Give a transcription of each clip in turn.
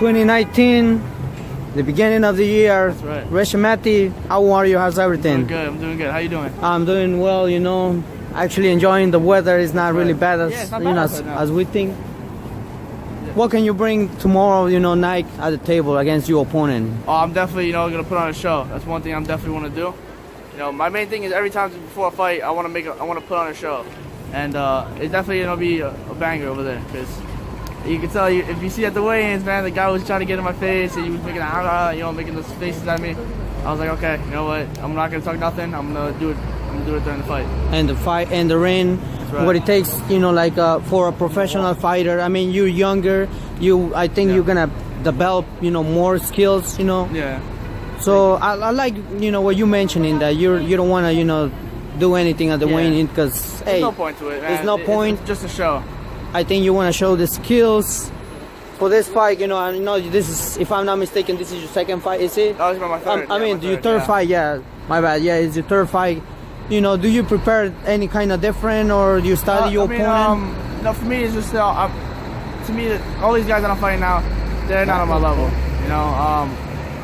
2019, the beginning of the year. That's right. Reshat, how are you? How's everything? I'm doing good. How you doing? I'm doing well, you know. Actually enjoying the weather. It's not really bad as, Yeah, it's not you bad know, outside now. as we think. What can you bring tomorrow, you know, night at the table against your opponent? Oh, I'm definitely, you know, gonna put on a show. That's one thing I'm definitely want to do. You know, my main thing is every time before a fight, I want to put on a show, and it's definitely gonna be a banger over there because you can tell if you see at the weigh-ins, man, the guy was trying to get in my face and he was making making those faces at me. I was like, okay, you know what? I'm not gonna talk nothing. I'm gonna do it during the fight. And the fight and the ring, right. What it takes, you know, like for a professional fighter. I mean, you're younger. I think you're gonna develop, you know, more skills, you know. Yeah. So I like, you know, what you mentioning that you don't want to, you know, do anything at the weigh-in because hey, there's no point to it, man. There's no point. It's just a show. I think you want to show the skills for this fight. You know, I know this is, if I'm not mistaken, this is your second fight, is it? Oh, this is my third. I mean, your third fight, yeah. My bad, yeah, it's your third fight. You know, do you prepare any kind of different, or do you study your opponent? No, for me, it's just to me, all these guys that I'm fighting now, they're not on my level. You know,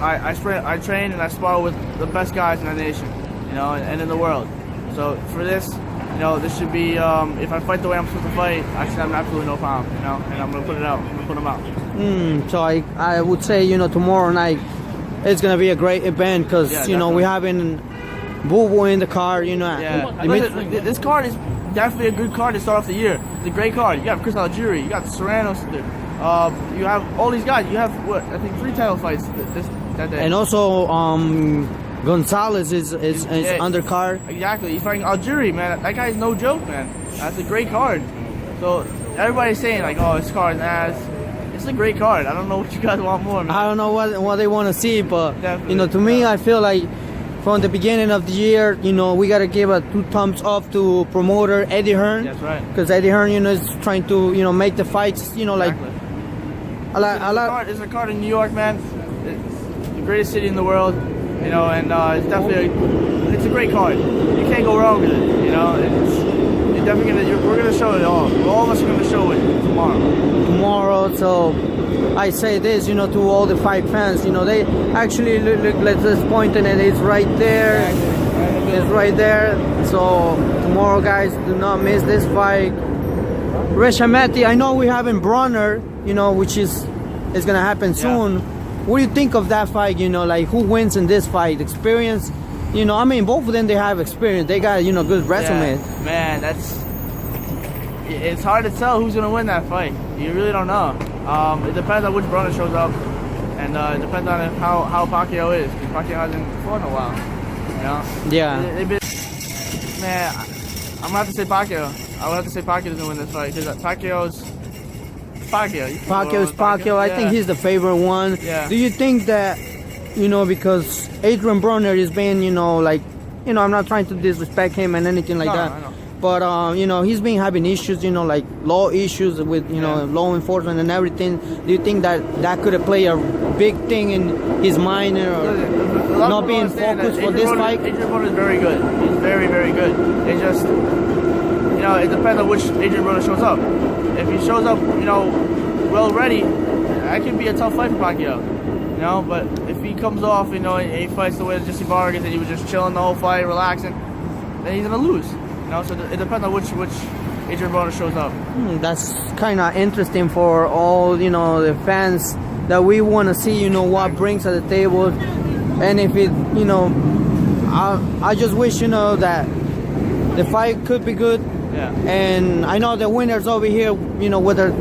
I train and I spar with the best guys in the nation, you know, and in the world. So for this, you know, this should be, if I fight the way I'm supposed to fight, I should have absolutely no problem, you know, and I'm going to put it out. I'm going to put them out. So I would say, you know, tomorrow night, it's going to be a great event because, you know, we having Boo-Boo in the card, you know. Yeah. Listen, this card is definitely a good card to start off the year. It's a great card. You got Chris Algieri, you got Serranos, you have all these guys. You have, what, I think 3 title fights that day. And also, Gonzalez is undercard. Exactly. He's fighting Algieri, man. That guy's no joke, man. That's a great card. So everybody's saying like, oh, this card's ass. It's a great card. I don't know what you guys want more, man. I don't know what they want to see, but definitely, you know, to me, I feel like from the beginning of the year, you know, we gotta give a 2 thumbs up to promoter Eddie Hearn. That's right. Because Eddie Hearn, you know, is trying to, you know, make the fights, you know, exactly. It's a card in New York, man. It's the greatest city in the world, you know, and it's definitely it's a great card. You can't go wrong with it, you know. You're definitely we're gonna show it all. All of us are gonna show it tomorrow. So I say this, you know, to all the fight fans, you know, they actually look let's just point and it's right there. It's right there. So tomorrow, guys, do not miss this fight. Reshat, I know we having Broner, you know, which is gonna happen soon. What do you think of that fight? You know, like who wins in this fight? Experience, you know. I mean, both of them they have experience. They got, you know, good resume. Yeah, man, it's hard to tell who's gonna win that fight. You really don't know. It depends on which Broner shows up, and it depends on how Pacquiao is. Because Pacquiao hasn't fought in a while, you know. Yeah. Man, I'm gonna have to say Pacquiao. I would have to say Pacquiao doesn't win this fight because Pacquiao. Pacquiao is Pacquiao. I think he's the favorite one. Yeah. Do you think that, you know, because Adrien Broner is being, you know, like, you know, I'm not trying to disrespect him and anything like that. I know. But, you know, he's been having issues, you know, like law issues with, you know, law enforcement and everything. Do you think that could have played a big thing in his mind or not being focused for this fight? Adrien Broner is very good. He's very, very good. It just, you know, it depends on which Adrien Broner shows up. If he shows up, you know, well ready, that could be a tough fight for Pacquiao. You know, but if he comes off, you know, and he fights the way that Jesse Vargas and he was just chilling the whole fight, relaxing, then he's gonna lose. You know, so it depends on which Adrien Broner shows up. That's kind of interesting for all, you know, the fans that we want to see, you know, what brings to the table. And if it, you know, I just wish, you know, that the fight could be good. Yeah. And I know the winners over here, you know, whether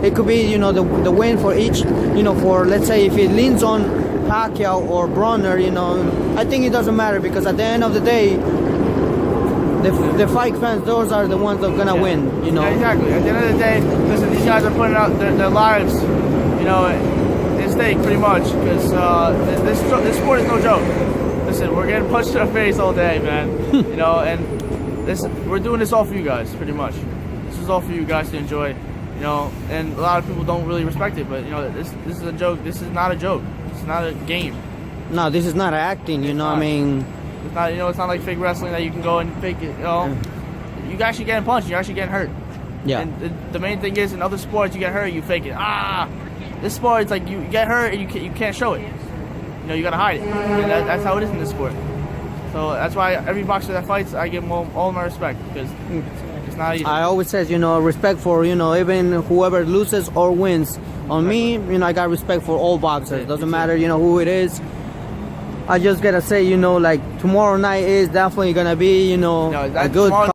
it could be, you know, the win for each, you know, for, let's say, if it leans on Pacquiao or Broner, you know, I think it doesn't matter because at the end of the day, the fight fans, those are the ones that are gonna win, you know. Yeah, exactly. At the end of the day, listen, these guys are putting out their lives, you know, at stake pretty much because this sport is no joke. Listen, we're getting punched in the face all day, man. You know, and we're doing this all for you guys, pretty much. This is all for you guys to enjoy, you know. And a lot of people don't really respect it, but you know, this is a joke. This is not a joke. It's not a game. No, this is not acting. You know, I mean. It's not, you know, it's not like fake wrestling that you can go and fake it. You know, you actually getting punched, you're actually getting hurt. Yeah. And the main thing is, in other sports, you get hurt, you fake it. This sport, it's like you get hurt and you can't show it. You know, you gotta hide it. And that's how it is in this sport. So that's why every boxer that fights, I give them all my respect because it's not easy. I always says, you know, respect for, you know, even whoever loses or wins. On me, you know, I got respect for all boxers. Doesn't matter, you know, who it is. I just gotta say, you know, like tomorrow night is definitely gonna be, you know, a good.